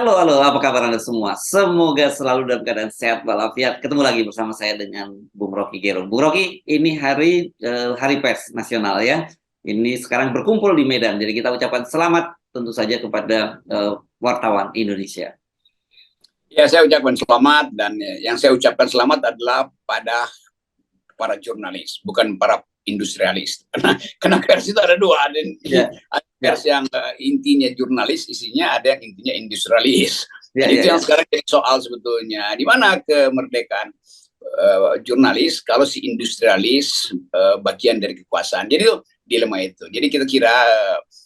Halo, halo, apa kabar Anda semua? Semoga selalu dalam keadaan sehat walafiat. Ketemu lagi bersama saya dengan Bung Rocky Gerung. Bung Rocky, ini hari pers nasional ya. Ini sekarang berkumpul di Medan. Jadi kita ucapkan selamat tentu saja kepada wartawan Indonesia. Ya, saya ucapkan selamat dan yang saya ucapkan selamat adalah pada para jurnalis, bukan para industrialis. Karena pers itu ada dua, ada pers yang intinya jurnalis, isinya ada yang intinya industrialis. Itu yang sekarang jadi soal sebetulnya. Di mana kemerdekaan jurnalis kalau si industrialis bagian dari kekuasaan. Jadi dilema itu. Jadi kita kira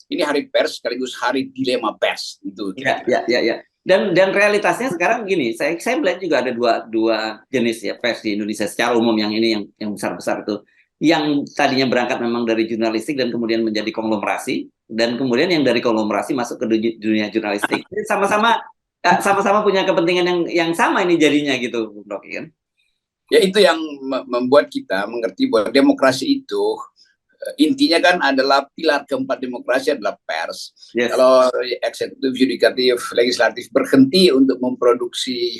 ini hari pers sekaligus hari dilema pers itu. Ya. Dan realitasnya sekarang gini, saya melihat juga ada dua jenis ya pers di Indonesia secara umum, yang ini yang besar-besar itu, yang tadinya berangkat memang dari jurnalistik dan kemudian menjadi konglomerasi, dan kemudian yang dari konglomerasi masuk ke dunia jurnalistik. Jadi sama-sama punya kepentingan yang sama ini jadinya gitu, Bung Rocky kan? Ya, itu yang membuat kita mengerti bahwa demokrasi itu intinya kan adalah pilar keempat demokrasi adalah pers. Kalau eksekutif, yudikatif, legislatif berhenti untuk memproduksi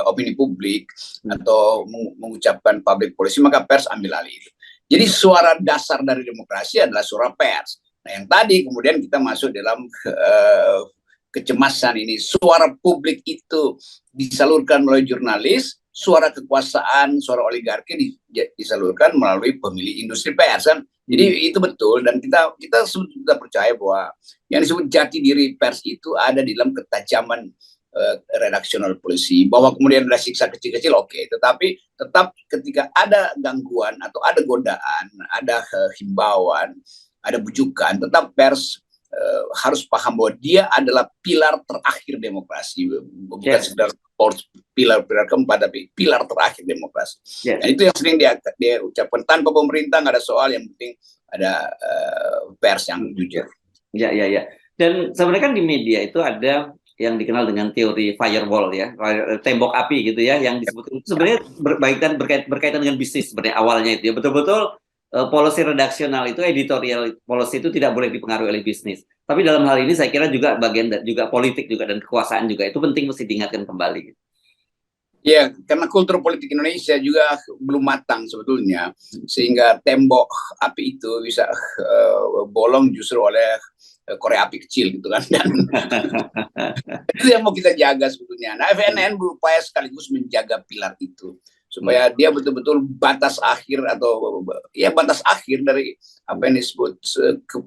opini publik atau mengucapkan public policy, maka pers ambil alih. Jadi suara dasar dari demokrasi adalah suara pers. Nah, yang tadi kemudian kita masuk dalam kecemasan ini. Suara publik itu disalurkan melalui jurnalis, suara kekuasaan, suara oligarki disalurkan melalui pemilih industri pers kan. Jadi itu betul, dan kita sudah percaya bahwa yang disebut jati diri pers itu ada di dalam ketajaman redaksional polisi. Bahwa kemudian ada siksa kecil-kecil, oke, tetapi tetap ketika ada gangguan atau ada godaan, ada himbauan, ada bujukan, tetap pers harus paham bahwa dia adalah pilar terakhir demokrasi, bukan sekedar pilar keempat, tapi pilar terakhir demokrasi. Dan itu yang sering dia ucapkan, tanpa pemerintah nggak ada soal, yang penting ada pers yang jujur. Ya. Dan sebenarnya kan di media itu ada yang dikenal dengan teori firewall ya, tembok api gitu ya, yang disebut itu sebenarnya berkaitan dengan bisnis sebenarnya awalnya itu ya, betul-betul policy redaksional itu, editorial policy itu tidak boleh dipengaruhi oleh bisnis. Tapi dalam hal ini saya kira juga bagian juga politik juga dan kekuasaan juga itu penting, mesti diingatkan kembali. Ya, karena kultur politik Indonesia juga belum matang sebetulnya, sehingga tembok api itu bisa bolong justru oleh korek api kecil gitu kan. Dan itu yang mau kita jaga sebetulnya. Nah, FNN berupaya sekaligus menjaga pilar itu supaya dia betul-betul batas akhir, atau ya batas akhir dari apa yang disebut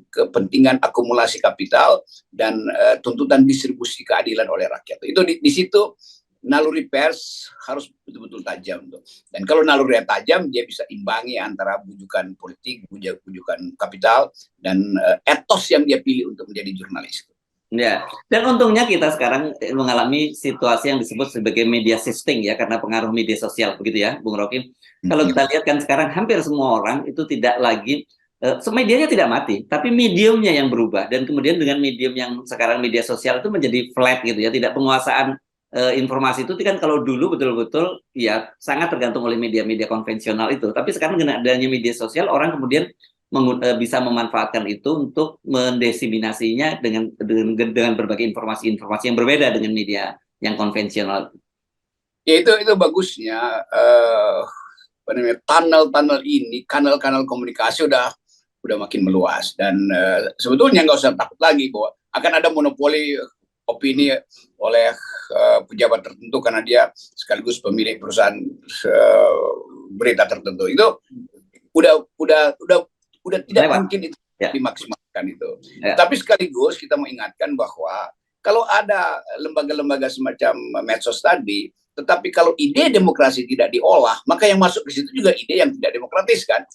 kepentingan akumulasi kapital dan tuntutan distribusi keadilan oleh rakyat. Itu di situ naluri pers harus betul-betul tajam tuh. Dan kalau nalurinya tajam, dia bisa imbangi antara bujukan politik, bujukan kapital, dan etos yang dia pilih untuk menjadi jurnalis. Ya, dan untungnya kita sekarang mengalami situasi yang disebut sebagai media shifting ya, karena pengaruh media sosial begitu ya, Bung Rocky. Kalau kita lihat kan sekarang hampir semua orang itu tidak lagi medianya tidak mati, tapi mediumnya yang berubah, dan kemudian dengan medium yang sekarang media sosial itu menjadi flat gitu ya, tidak penguasaan informasi itu kan. Kalau dulu betul-betul ya sangat tergantung oleh media-media konvensional itu, tapi sekarang dengan adanya media sosial, orang kemudian bisa memanfaatkan itu untuk mendiseminasinya dengan berbagai informasi yang berbeda dengan media yang konvensional. Ya, itu bagusnya tunnel ini, kanal-kanal komunikasi udah makin meluas, dan sebetulnya nggak usah takut lagi bahwa akan ada monopoli opini oleh pejabat tertentu karena dia sekaligus pemilik perusahaan berita tertentu. Itu udah tidak mungkin itu dimaksimalkan itu. Tapi sekaligus kita mengingatkan bahwa kalau ada lembaga-lembaga semacam medsos tadi, tetapi kalau ide demokrasi tidak diolah, maka yang masuk ke situ juga ide yang tidak demokratis kan.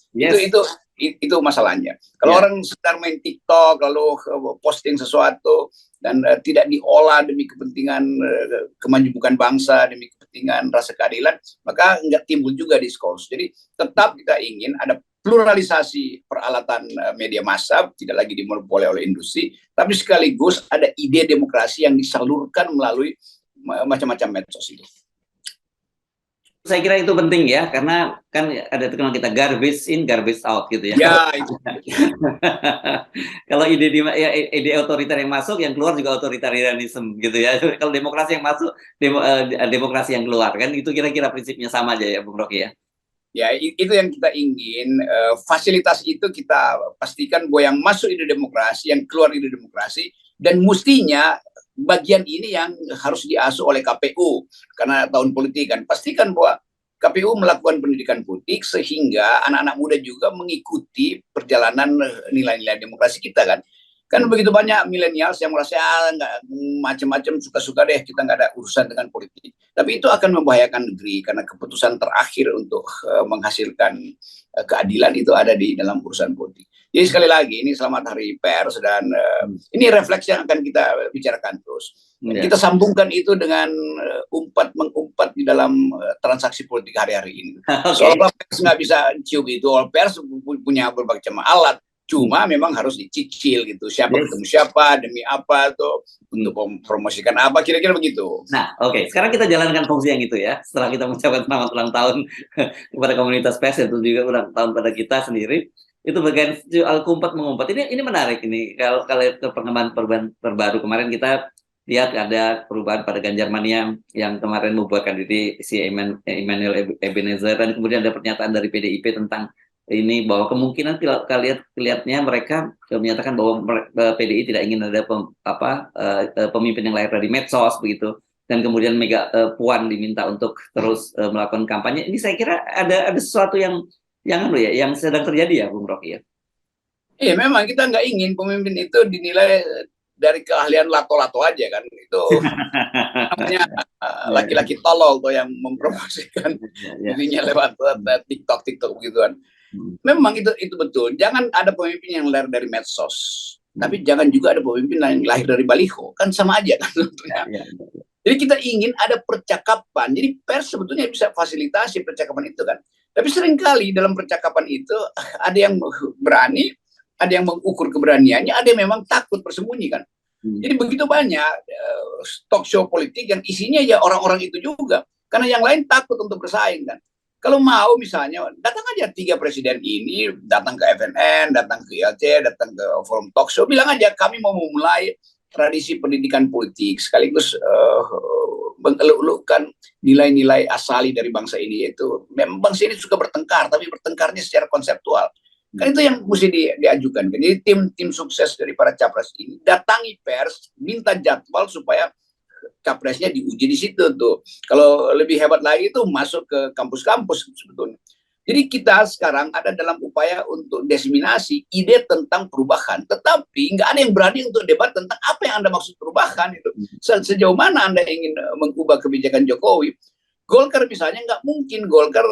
Itu masalahnya. Kalau orang sedang main TikTok lalu posting sesuatu dan tidak diolah demi kepentingan kemajuan bangsa, demi kepentingan rasa keadilan, maka nggak timbul juga diskursus. Jadi tetap kita ingin ada pluralisasi peralatan media massa, tidak lagi dimonopoli oleh industri, tapi sekaligus ada ide demokrasi yang disalurkan melalui macam-macam medsos itu. Saya kira itu penting ya, karena kan ada terkenal kita garbage in, garbage out gitu ya. Ya, itu. Kalau ide otoriter yang masuk, yang keluar juga otoritarianisme gitu ya. Kalau demokrasi yang masuk, demokrasi yang keluar kan, itu kira-kira prinsipnya sama aja ya, Bung Rocky ya. Ya, itu yang kita ingin. Fasilitas itu kita pastikan bahwa yang masuk ide demokrasi, yang keluar ide demokrasi, dan mestinya bagian ini yang harus diasuh oleh KPU karena tahun politik kan. Pastikan bahwa KPU melakukan pendidikan politik sehingga anak-anak muda juga mengikuti perjalanan nilai-nilai demokrasi kita kan. Kan begitu banyak milenials yang merasa nggak macam-macam suka-suka deh, kita nggak ada urusan dengan politik. Tapi itu akan membahayakan negeri karena keputusan terakhir untuk menghasilkan keadilan itu ada di dalam urusan politik. Jadi sekali lagi ini selamat Hari Pers dan ini refleks yang akan kita bicarakan terus. Kita sambungkan itu dengan mengumpat di dalam transaksi politik hari-hari ini. Soalnya pers nggak bisa cium itu, pers punya berbagai macam alat. Cuma memang harus dicicil gitu, siapa ketemu siapa, demi apa tuh, untuk mempromosikan apa, kira-kira begitu. Nah, oke. Sekarang kita jalankan fungsi yang itu ya. Setelah kita mengucapkan selamat ulang tahun kepada komunitas pers, itu juga ulang tahun pada kita sendiri. Itu bagian Al-Kumpat mengumpat. Ini menarik ini. Kalau ke perkembangan terbaru kemarin kita lihat ada perubahan pada Ganjar Mania yang kemarin membuatkan diri si Emmanuel Ebenezer, dan kemudian ada pernyataan dari PDIP tentang ini bahwa kemungkinan kelihatannya mereka menyatakan bahwa PDI tidak ingin ada pemimpin yang lahir dari medsos begitu, dan kemudian Puan diminta untuk terus melakukan kampanye. Ini saya kira ada sesuatu yang sedang terjadi ya, Bung Rocky ya. Iya, memang kita nggak ingin pemimpin itu dinilai dari keahlian lato-lato aja kan, itu namanya laki-laki tolol tuh yang mempromosikan dirinya lewat TikTok begitu kan. Memang itu betul. Jangan ada pemimpin yang lahir dari medsos, tapi jangan juga ada pemimpin yang lahir dari baliho, kan sama aja kan sebetulnya. Jadi kita ingin ada percakapan. Jadi pers sebetulnya bisa fasilitasi percakapan itu kan. Tapi seringkali dalam percakapan itu ada yang berani, ada yang mengukur keberaniannya, ada yang memang takut bersembunyi kan. Jadi begitu banyak talk show politik yang isinya ya orang-orang itu juga, karena yang lain takut untuk bersaing kan. Kalau mau misalnya datang aja 3 presiden ini, datang ke FNN, datang ke ILC, datang ke forum talk show, bilang aja kami mau memulai tradisi pendidikan politik sekaligus mengeluk-elukkan nilai-nilai asali dari bangsa ini, yaitu memang bangsa ini suka bertengkar tapi bertengkarnya secara konseptual. Kan itu yang mesti diajukan. Jadi tim sukses dari para capres ini datangi pers, minta jadwal supaya capresnya diuji di situ tuh. Kalau lebih hebat lagi itu masuk ke kampus-kampus sebetulnya. Jadi kita sekarang ada dalam upaya untuk diseminasi ide tentang perubahan, tetapi nggak ada yang berani untuk debat tentang apa yang Anda maksud perubahan itu. Sejauh mana Anda ingin mengubah kebijakan Jokowi? Golkar misalnya nggak mungkin Golkar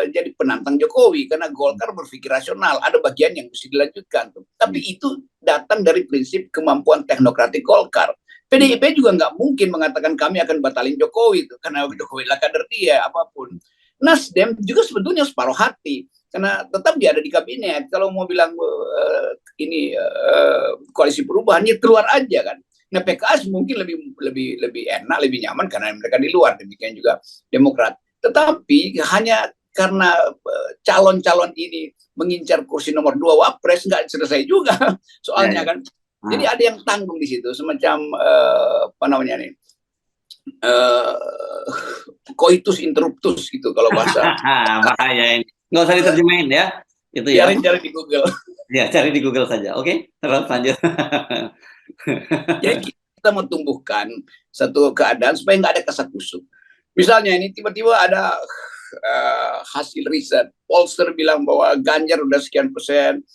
jadi penantang Jokowi karena Golkar berpikir rasional, ada bagian yang mesti dilanjutkan tuh. Tapi itu datang dari prinsip kemampuan teknokratik Golkar. PDIP juga nggak mungkin mengatakan kami akan batalin Jokowi tuh karena Jokowi lah kader dia apapun. Nasdem juga sebetulnya separuh hati karena tetap dia ada di kabinet. Kalau mau bilang ini koalisi perubahan ya keluar aja kan. Nah PKS mungkin lebih enak, lebih nyaman karena mereka di luar, demikian juga Demokrat. Tetapi hanya karena calon-calon ini mengincar kursi nomor 2 wapres nggak selesai juga soalnya kan. Jadi ada yang tanggung di situ, semacam apa namanya nih, coitus interruptus gitu kalau bahasa. Bahaya ini. Nggak usah diterjemahin ya. Itu ya. Cari di Google. Ya, cari di Google saja. Oke, terus lanjut. Jadi kita mau tumbuhkan satu keadaan supaya nggak ada kasak-kusuk. Misalnya ini tiba-tiba ada hasil riset, pollster bilang bahwa Ganjar udah sekian persen,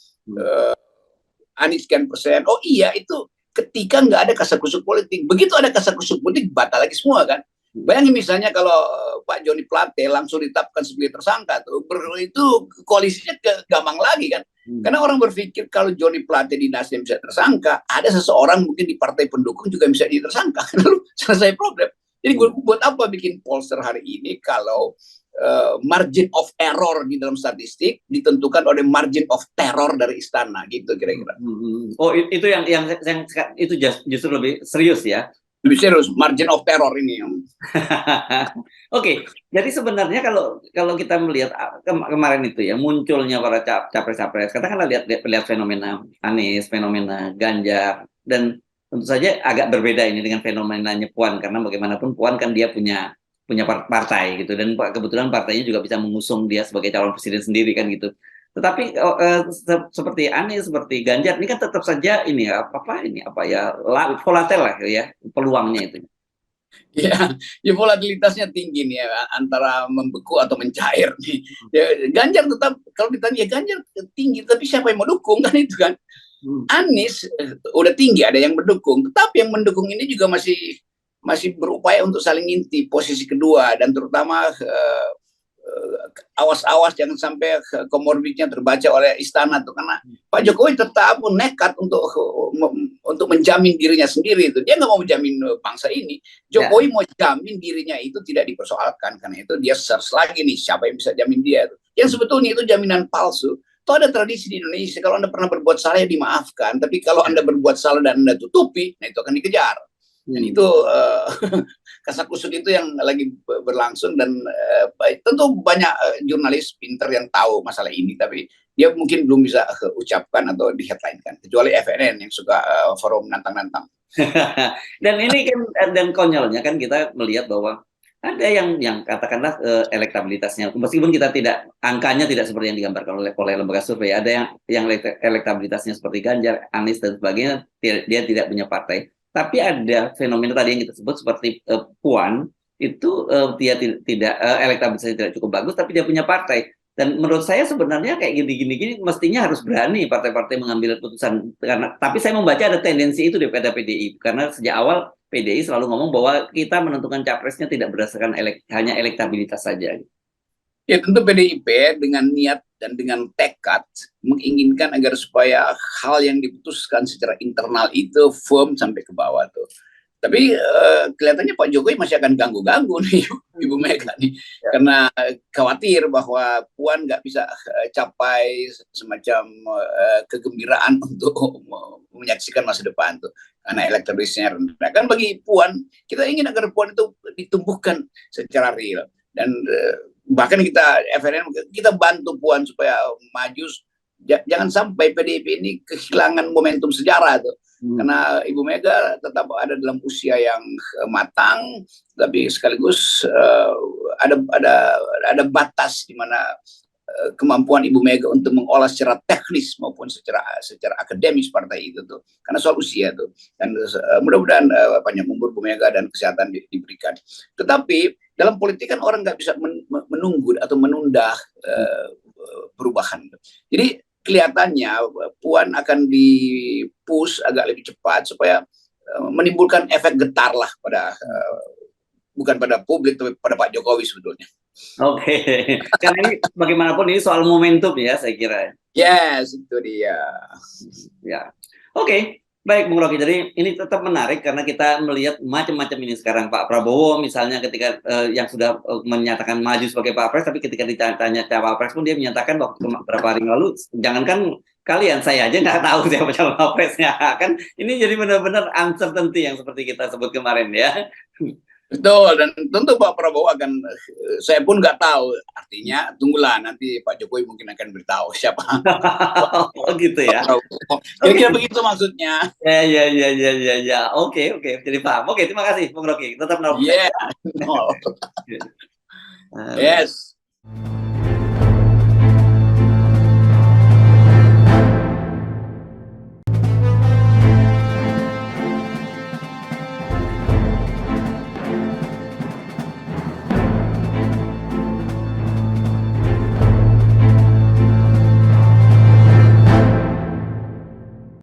Anies sekian persen. Oh iya, itu ketika nggak ada kasak-kusuk politik. Begitu ada kasak-kusuk politik, batal lagi semua kan. Bayangin misalnya kalau Pak Joni Plate langsung ditetapkan sebagai tersangka, tuh itu koalisinya gampang lagi kan. Karena orang berpikir kalau Joni Plate di Nasdem bisa tersangka, ada seseorang mungkin di partai pendukung juga bisa ditersangka. Lalu selesai problem. Jadi buat apa bikin pollster hari ini kalau margin of error di dalam statistik ditentukan oleh margin of terror dari istana gitu kira-kira. Oh itu yang itu justru lebih serius ya. Lebih serius, margin of terror ini. Oke, jadi sebenarnya kalau kita melihat kemarin itu ya munculnya para capres-capres, katakanlah lihat fenomena Anies, fenomena Ganjar, dan tentu saja agak berbeda ini dengan fenomenanya Puan, karena bagaimanapun Puan kan dia punya partai gitu, dan kebetulan partainya juga bisa mengusung dia sebagai calon presiden sendiri kan gitu. Tetapi seperti Anies, seperti Ganjar ini kan tetap saja ini apa ya volatil lah ya peluangnya itu. Ya, volatilitasnya tinggi nih ya, antara membeku atau mencair nih. Ya, Ganjar tetap, kalau ditanya Ganjar tinggi, tapi siapa yang mau dukung kan itu kan? Anies udah tinggi, ada yang mendukung, tetapi yang mendukung ini juga masih berupaya untuk saling inti posisi kedua, dan terutama awas-awas jangan sampai komorbidnya terbaca oleh istana tuh, karena Pak Jokowi tetap nekat untuk menjamin dirinya sendiri itu. Dia nggak mau menjamin bangsa ini. Jokowi mau jamin dirinya itu tidak dipersoalkan, karena itu dia search lagi nih siapa yang bisa jamin dia. Yang sebetulnya itu jaminan palsu. Toh ada tradisi di Indonesia, kalau Anda pernah berbuat salah ya dimaafkan, tapi kalau Anda berbuat salah dan Anda tutupi, nah itu akan dikejar. Dan itu kasakusuk itu yang lagi berlangsung, dan tentu banyak jurnalis pinter yang tahu masalah ini, tapi dia mungkin belum bisa ucapkan atau di headline kan, kecuali FNN yang suka forum nantang-nantang. Dan ini kan dan konyolnya kan kita melihat bahwa ada yang katakanlah elektabilitasnya, meskipun kita tidak angkanya tidak seperti yang digambarkan oleh lembaga survei, ada yang elektabilitasnya seperti Ganjar, Anies dan sebagainya, dia tidak punya partai. Tapi ada fenomena tadi yang kita sebut seperti Puan itu dia tidak elektabilitasnya tidak cukup bagus, tapi dia punya partai. Dan menurut saya sebenarnya kayak gini mestinya harus berani partai-partai mengambil keputusan. Tapi saya membaca ada tendensi itu daripada PDI, karena sejak awal PDI selalu ngomong bahwa kita menentukan capresnya tidak berdasarkan hanya elektabilitas saja. Ya tentu PDIP dengan niat dan dengan tekad menginginkan agar supaya hal yang diputuskan secara internal itu firm sampai ke bawah tuh. Tapi kelihatannya Pak Jokowi masih akan ganggu-ganggu nih Ibu Mega nih, karena khawatir bahwa Puan nggak bisa capai semacam kegembiraan untuk menyaksikan masa depan tuh, karena elektabilitasnya rendah. Kan bagi Puan, kita ingin agar Puan itu ditumbuhkan secara real, dan bahkan kita bantu Puan supaya maju. Jangan sampai PDIP ini kehilangan momentum sejarah tuh. Karena Ibu Mega tetap ada dalam usia yang matang, tapi sekaligus ada batas di mana kemampuan Ibu Mega untuk mengolah secara teknis maupun secara akademis partai itu tuh, karena soal usia tuh. Dan mudah-mudahan panjang umur Bu Mega dan kesehatan diberikan. Tetapi dalam politik kan orang nggak bisa menunggu atau menunda perubahan. Jadi kelihatannya Puan akan di-push agak lebih cepat supaya menimbulkan efek getar lah pada bukan pada publik tapi pada Pak Jokowi sebetulnya. Oke, karena ini bagaimanapun ini soal momentum ya saya kira. Yes, itu dia. Ya, oke. Baik, Bung Rocky. Jadi ini tetap menarik karena kita melihat macam-macam ini sekarang. Pak Prabowo misalnya ketika yang sudah menyatakan maju sebagai Pak Pres, tapi ketika ditanya Cawapres pun dia menyatakan waktu beberapa hari lalu, jangankan kalian, saya aja nggak tahu siapa Cawapresnya. Kan ini jadi benar-benar uncertainty yang seperti kita sebut kemarin ya. Betul, dan tentu Pak Prabowo akan, saya pun nggak tahu, artinya tunggulah nanti Pak Jokowi mungkin akan beritahu siapa. Oh gitu ya. Kira-kira begitu maksudnya. Ya. Oke, jadi paham. Oke, terima kasih Bung Rocky. Tetap nol. Yeah, nol. Yes.